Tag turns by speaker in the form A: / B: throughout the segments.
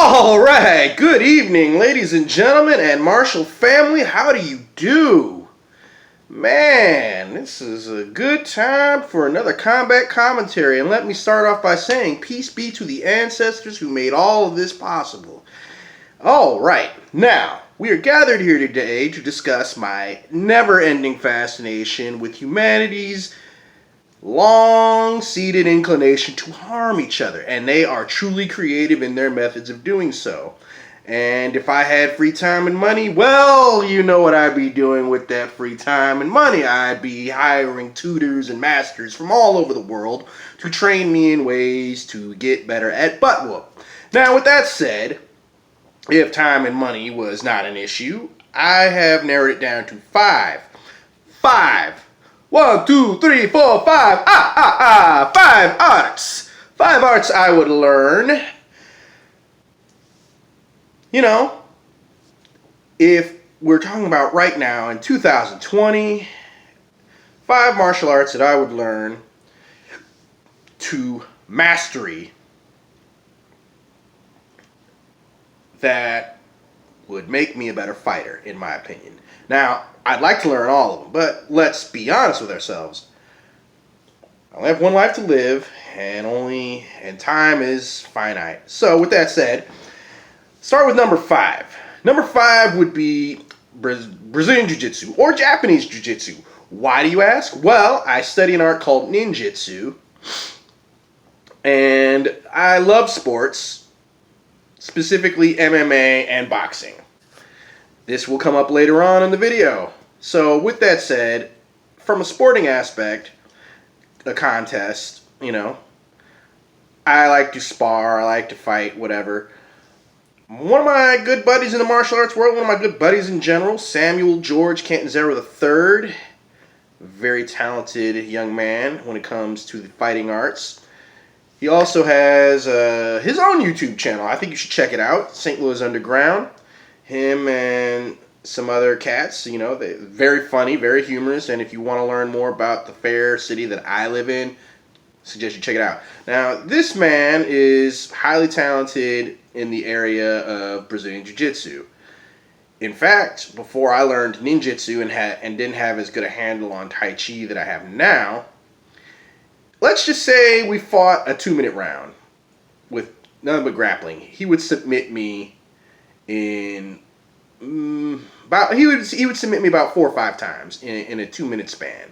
A: All right, good evening, ladies and gentlemen, and Marshall family. How do you do? Man, this is a good time for another combat commentary. And let me start off by saying, peace be to the ancestors who made all of this possible. All right, now, we are gathered here today to discuss my never-ending fascination with humanity's long-seated inclination to harm each other, and they are truly creative in their methods of doing so. And if I had free time and money, well, you know what I'd be doing with that free time and money. I'd be hiring tutors and masters from all over the world to train me in ways to get better at butt whoop. Now, with that said, if time and money was not an issue, I have narrowed it down to five. 1, 2, 3, 4, 5. 5 arts. 5 arts I would learn. You know, if we're talking about right now in 2020, 5 martial arts that I would learn to mastery that would make me a better fighter, in my opinion. Now, I'd like to learn all of them, but let's be honest with ourselves. I only have one life to live, and time is finite. So, with that said, start with number 5. Number 5 would be Brazilian Jiu-Jitsu or Japanese Jiu-Jitsu. Why do you ask? Well, I study an art called ninjutsu, and I love sports, specifically MMA and boxing. This will come up later on in the video. So with that said, from a sporting aspect, a contest, I like to spar, I like to fight, whatever. One of my good buddies in the martial arts world, one of my good buddies in general, Samuel George Catanzaro III, very talented young man when it comes to the fighting arts. He also has his own YouTube channel. I think you should check it out, St. Louis Underground. Him and some other cats, they're very funny, very humorous, and if you want to learn more about the fair city that I live in, I suggest you check it out. Now, this man is highly talented in the area of Brazilian Jiu-Jitsu. In fact, before I learned ninjutsu and didn't have as good a handle on Tai Chi that I have now, let's just say we fought a 2-minute round with nothing but grappling. He would submit me in he would submit me about 4 or 5 times in a 2-minute span.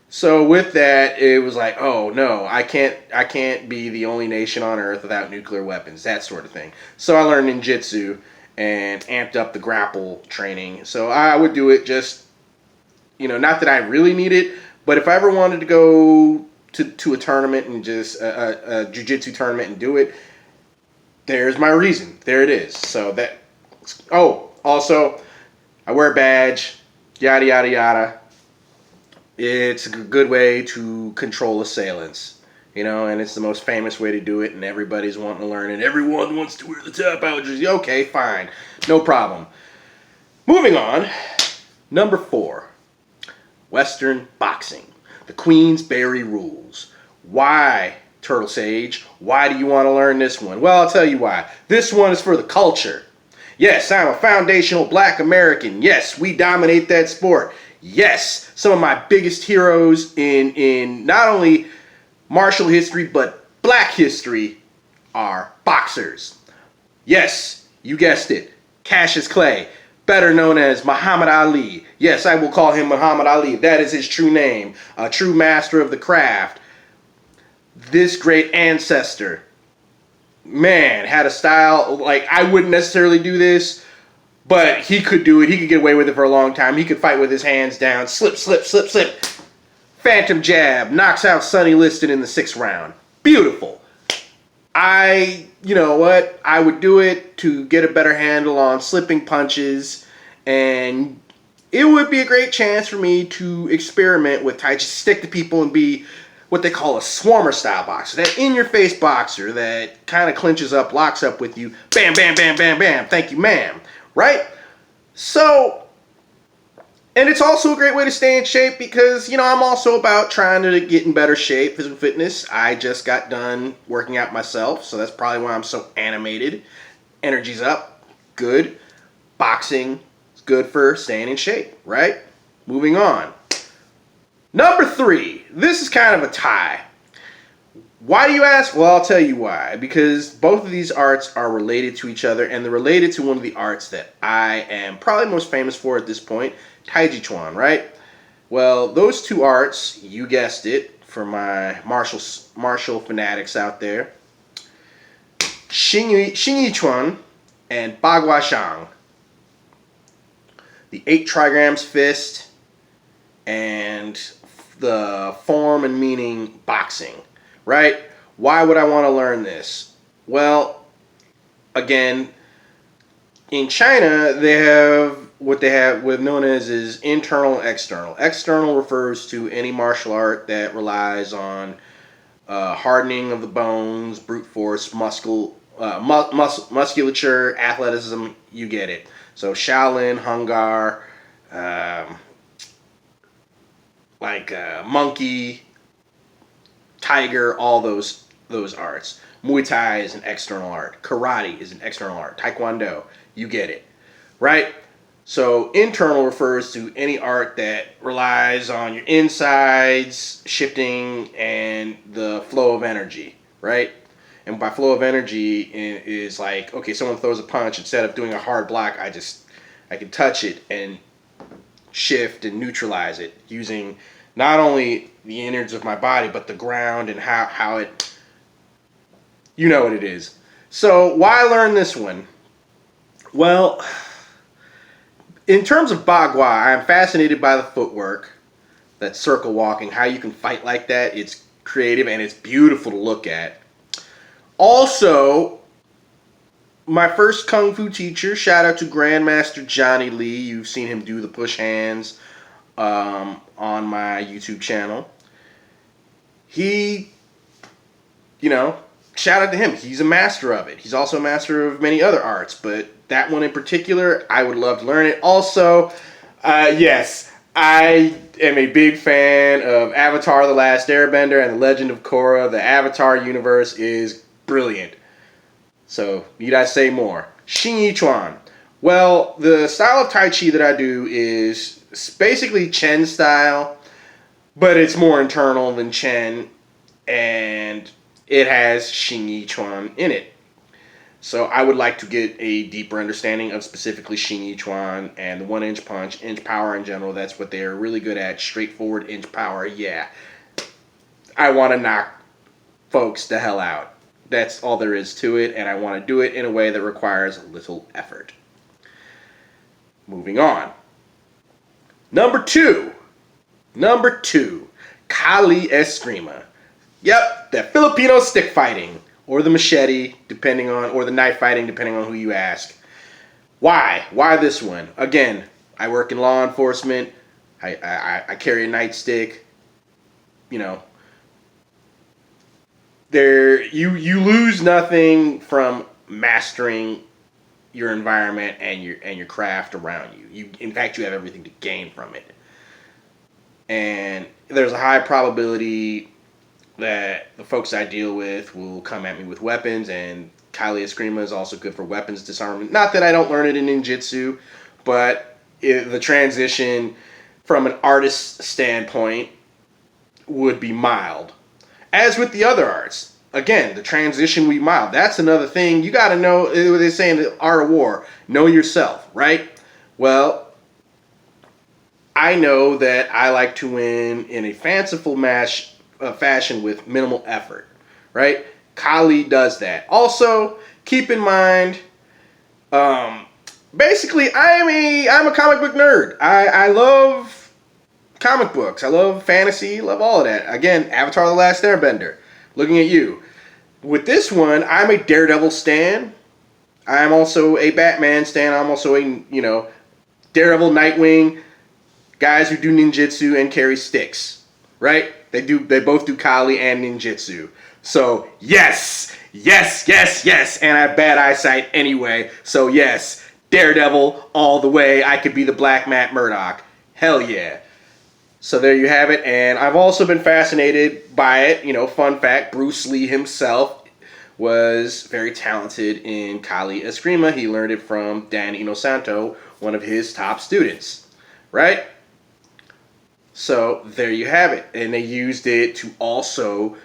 A: So with that, it was like, oh no, I can't be the only nation on earth without nuclear weapons, that sort of thing. So I learned ninjutsu and amped up the grapple training. So I would do it just, not that I really need it, but if I ever wanted to go to a tournament and just a jiu-jitsu tournament and do it, there's my reason. There it is. So that. Oh, also, I wear a badge, yada, yada, yada. It's a good way to control assailants, and it's the most famous way to do it, and everybody's wanting to learn it. Everyone wants to wear the top out jersey. Okay, fine. No problem. Moving on. Number 4, Western boxing. The Queensberry rules. Why, Turtle Sage? Why do you want to learn this one? Well, I'll tell you why. This one is for the culture. Yes, I'm a foundational black American. Yes, we dominate that sport. Yes, some of my biggest heroes in not only martial history, but black history are boxers. Yes, you guessed it. Cassius Clay, better known as Muhammad Ali. Yes, I will call him Muhammad Ali. That is his true name. A true master of the craft. This great ancestor, man, had a style, like, I wouldn't necessarily do this, but he could do it. He could get away with it for a long time. He could fight with his hands down. Slip, slip, slip, slip. Phantom jab. Knocks out Sonny Liston in the 6th round. Beautiful. You know what? I would do it to get a better handle on slipping punches, and it would be a great chance for me to experiment with Tai Chi, stick to people and be what they call a swarmer style boxer, that in-your-face boxer that kind of clinches up, locks up with you, bam, bam, bam, bam, bam, thank you, ma'am, right? So, and it's also a great way to stay in shape because, I'm also about trying to get in better shape, physical fitness. I just got done working out myself, so that's probably why I'm so animated. Energy's up. Good. Boxing is good for staying in shape, right? Moving on. Number 3. This is kind of a tie. Why do you ask? Well, I'll tell you why. Because both of these arts are related to each other, and they're related to one of the arts that I am probably most famous for at this point, Taiji Chuan, right? Well, those two arts, you guessed it, for my martial fanatics out there, Xingyi Chuan and Bagua Zhang. The 8 trigrams fist and the form and meaning boxing, right? Why would I want to learn this? Well, again, in China, they have what known as is internal and external. External refers to any martial art that relies on hardening of the bones, brute force, musculature, athleticism, you get it. So Shaolin, Hung Gar, Monkey, Tiger, all those arts. Muay Thai is an external art. Karate is an external art. Taekwondo, you get it, right? So internal refers to any art that relies on your insides shifting and the flow of energy, right? And by flow of energy is like, okay, someone throws a punch, instead of doing a hard block, I can touch it and shift and neutralize it using not only the innards of my body, but the ground and how it, you know what it is. So why learn this one? Well, in terms of Bagua, I'm fascinated by the footwork, that circle walking, how you can fight like that. It's creative and it's beautiful to look at. Also, my first Kung Fu teacher, shout out to Grandmaster Johnny Lee. You've seen him do the push hands on my YouTube channel. He, shout out to him. He's a master of it. He's also a master of many other arts, but that one in particular, I would love to learn it. Also, yes, I am a big fan of Avatar: The Last Airbender and The Legend of Korra. The Avatar universe is brilliant. So, need I say more? Xingyi Chuan. Well, the style of Tai Chi that I do is basically Chen style, but it's more internal than Chen, and it has Xingyi Chuan in it. So I would like to get a deeper understanding of specifically Xingyi Chuan and the 1-inch punch, inch power in general. That's what they're really good at. Straightforward inch power. Yeah. I want to knock folks the hell out. That's all there is to it, and I want to do it in a way that requires little effort. Moving on. Number two, Kali Eskrima. Yep, that Filipino stick fighting. Or the machete, or the knife fighting, depending on who you ask. Why? Why this one? Again, I work in law enforcement. I carry a nightstick. You lose nothing from mastering your environment and your craft around you. In fact, you have everything to gain from it. And there's a high probability that the folks I deal with will come at me with weapons, and Kali Eskrima is also good for weapons disarmament. Not that I don't learn it in ninjutsu, but the transition from an artist's standpoint would be mild. As with the other arts, again, the transition will be mild. That's another thing. You got to know, what they say in the art of war, know yourself, right? Well, I know that I like to win in a fanciful fashion with minimal effort, right? Kali does that. Also, keep in mind, basically, I'm a comic book nerd. I love comic books. I love fantasy. Love all of that. Again, Avatar: The Last Airbender. Looking at you. With this one, I'm a Daredevil stan. I'm also a Batman stan. I'm also a, Daredevil, Nightwing, guys who do ninjutsu and carry sticks, right? They both do Kali and ninjutsu. So, yes, and I have bad eyesight anyway. So, yes, Daredevil all the way. I could be the Black Matt Murdock. Hell yeah. So there you have it. And I've also been fascinated by it. Fun fact, Bruce Lee himself was very talented in Kali Eskrima. He learned it from Dan Inosanto, one of his top students, right? So there you have it. And they used it to also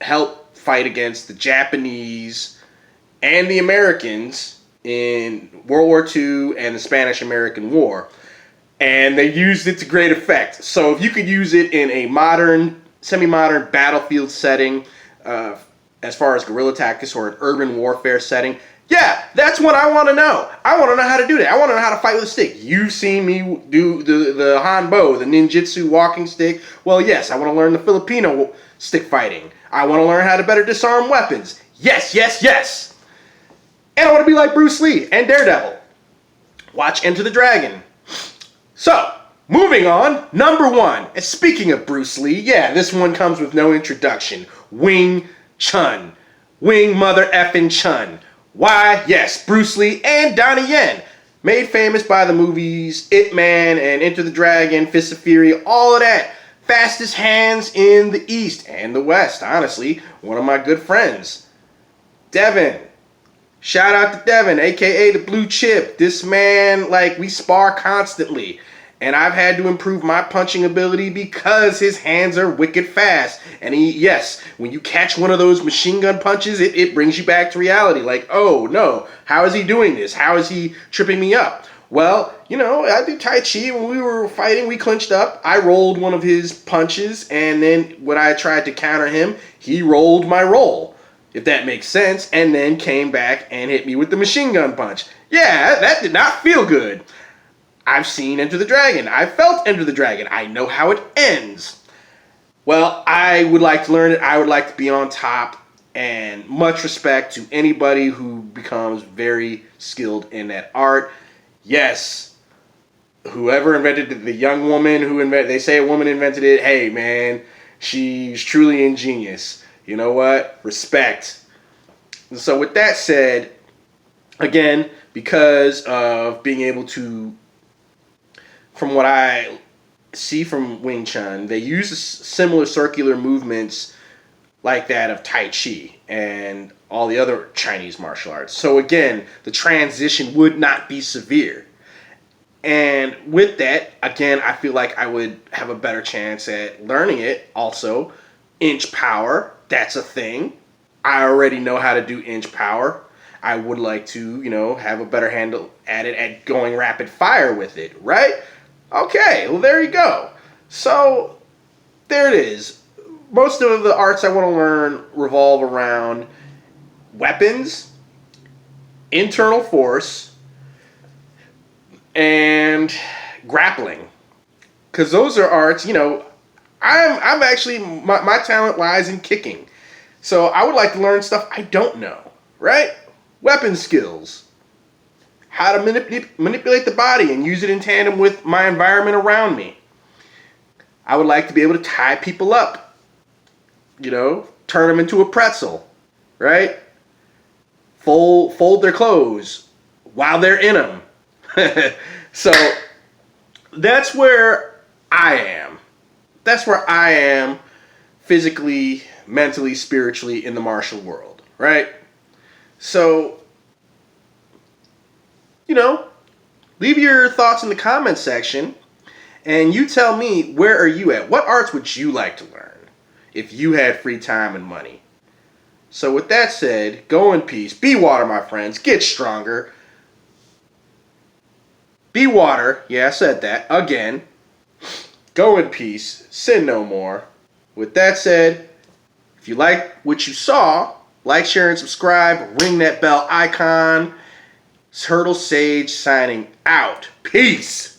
A: help fight against the Japanese and the Americans in World War II and the Spanish-American War. And they used it to great effect. So if you could use it in a modern, semi-modern battlefield setting, as far as guerrilla tactics or an urban warfare setting, yeah, that's what I want to know. I want to know how to do that. I want to know how to fight with a stick. You've seen me do the Hanbo, the ninjutsu walking stick. Well, yes, I want to learn the Filipino stick fighting. I want to learn how to better disarm weapons. Yes, yes, yes. And I want to be like Bruce Lee and Daredevil. Watch Enter the Dragon. So, moving on, number 1. And speaking of Bruce Lee, yeah, this one comes with no introduction. Wing Chun. Wing mother effing Chun. Why? Yes, Bruce Lee and Donnie Yen. Made famous by the movies Ip Man and Enter the Dragon, Fist of Fury, all of that. Fastest hands in the East and the West, honestly. One of my good friends. Devin. Shout out to Devin, aka the Blue Chip. This man, we spar constantly. And I've had to improve my punching ability because his hands are wicked fast. And yes, when you catch one of those machine gun punches, it brings you back to reality. Like, oh no, how is he doing this? How is he tripping me up? Well, I do Tai Chi. When we were fighting, we clinched up. I rolled one of his punches, and then when I tried to counter him, he rolled my roll, if that makes sense, and then came back and hit me with the machine gun punch. Yeah, that did not feel good. I've seen Enter the Dragon. I felt Enter the Dragon. I know how it ends. Well, I would like to learn it. I would like to be on top. And much respect to anybody who becomes very skilled in that art. Yes, whoever invented the young woman they say a woman invented it. Hey, man, she's truly ingenious. You know what? Respect. So with that said, again, because of being able to, from what I see from Wing Chun, they use similar circular movements like that of Tai Chi and all the other Chinese martial arts. So again, the transition would not be severe. And with that, again, I feel like I would have a better chance at learning it. Also, inch power, that's a thing. I already know how to do inch power. I would like to, have a better handle at it, at going rapid fire with it, right? Okay, well, there you go. So, there it is. Most of the arts I want to learn revolve around weapons, internal force, and grappling. Because those are arts, I'm actually, my talent lies in kicking. So I would like to learn stuff I don't know, right? Weapon skills. How to manipulate the body and use it in tandem with my environment around me. I would like to be able to tie people up. Turn them into a pretzel, right? Fold their clothes while they're in them. So that's where I am. That's where I am physically, mentally, spiritually in the martial world, right? So, leave your thoughts in the comment section and you tell me, where are you at? What arts would you like to learn if you had free time and money? So with that said, go in peace. Be water, my friends. Get stronger. Be water. Yeah, I said that again. Go in peace. Sin no more. With that said, if you like what you saw, like, share, and subscribe. Ring that bell icon. Turtle Sage signing out. Peace.